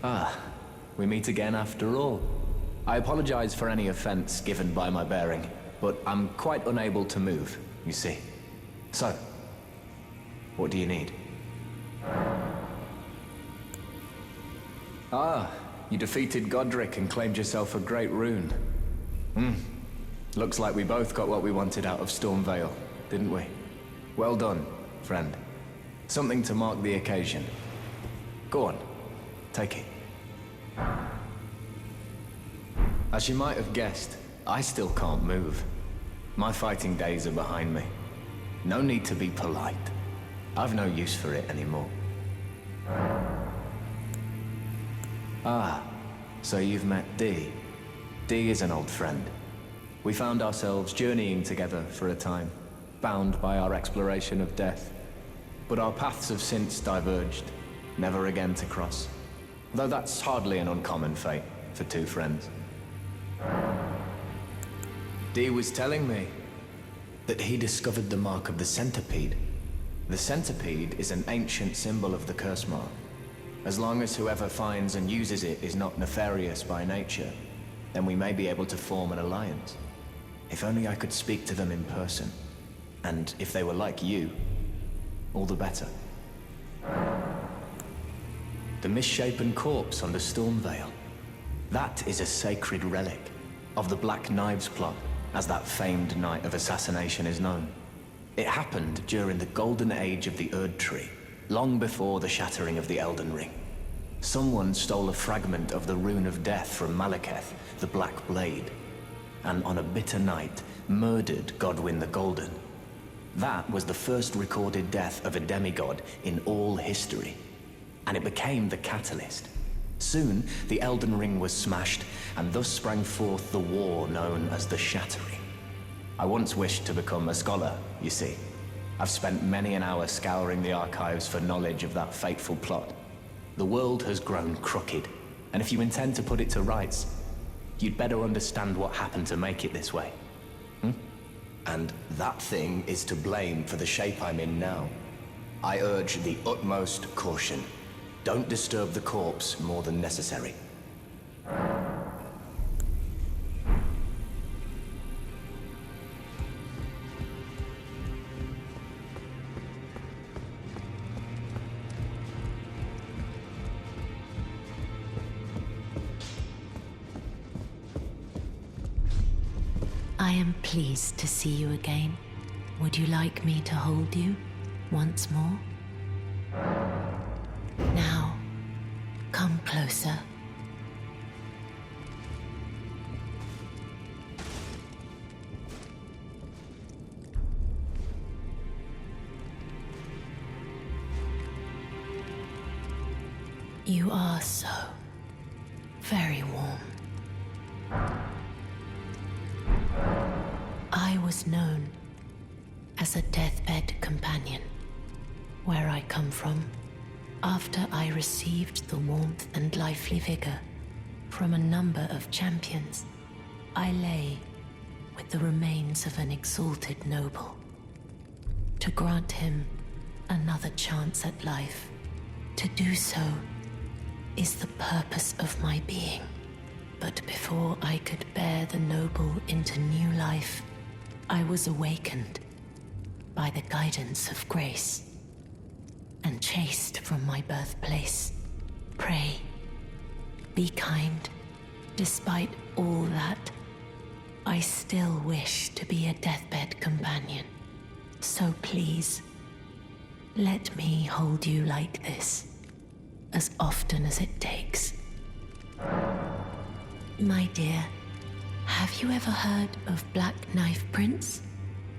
Ah, we meet again after all. I apologize for any offense given by my bearing, but I'm quite unable to move, you see. So, what do you need? Ah, you defeated Godric and claimed yourself a great rune. Looks like we both got what we wanted out of Stormvale, didn't we? Well done, friend. Something to mark the occasion. Go on, take it. As you might have guessed, I still can't move. My fighting days are behind me. No need to be polite. I've no use for it anymore. Ah, so you've met Dee. Dee is an old friend. We found ourselves journeying together for a time, bound by our exploration of death. But our paths have since diverged, never again to cross. Though that's hardly an uncommon fate for two friends. Dee was telling me that he discovered the mark of the centipede. The centipede is an ancient symbol of the curse mark. As long as whoever finds and uses it is not nefarious by nature, then we may be able to form an alliance. If only I could speak to them in person. And if they were like you, all the better. The misshapen corpse under Stormvale. That is a sacred relic of the Black Knives plot, as that famed night of assassination is known. It happened during the golden age of the Erd Tree, long before the shattering of the Elden Ring. Someone stole a fragment of the Rune of Death from Malekith, the Black Blade, and on a bitter night, murdered Godwyn the Golden. That was the first recorded death of a demigod in all history, and it became the catalyst. Soon, the Elden Ring was smashed, and thus sprang forth the war known as the Shattering. I once wished to become a scholar, you see. I've spent many an hour scouring the archives for knowledge of that fateful plot. The world has grown crooked, and if you intend to put it to rights, you'd better understand what happened to make it this way. And that thing is to blame for the shape I'm in now. I urge the utmost caution. Don't disturb the corpse more than necessary. I am pleased to see you again. Would you like me to hold you once more? Now, come closer. You are so very warm. I was known as a deathbed companion where I come from. After I received the warmth and lively vigor from a number of champions, I lay with the remains of an exalted noble. To grant him another chance at life, to do so is the purpose of my being. But before I could bear the noble into new life, I was awakened by the guidance of grace and chased from my birthplace. Pray, be kind. Despite all that, I still wish to be a deathbed companion. So please, let me hold you like this, as often as it takes. My dear, have you ever heard of Black Knife Prints?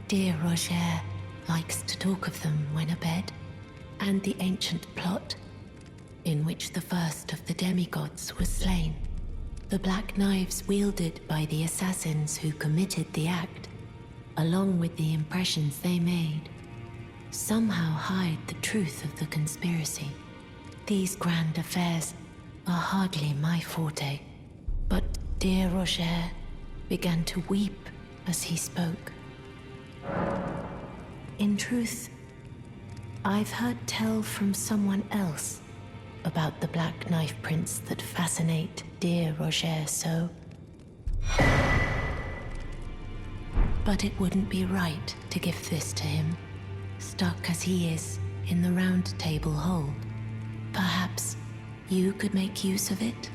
Dear Roger likes to talk of them when abed, and the ancient plot in which the first of the demigods was slain. The black knives wielded by the assassins who committed the act, along with the impressions they made, somehow hide the truth of the conspiracy. These grand affairs are hardly my forte, but dear Roger began to weep as he spoke. In truth, I've heard tell from someone else about the black knife prints that fascinate dear Roger so. But it wouldn't be right to give this to him, stuck as he is in the round table hold. Perhaps you could make use of it?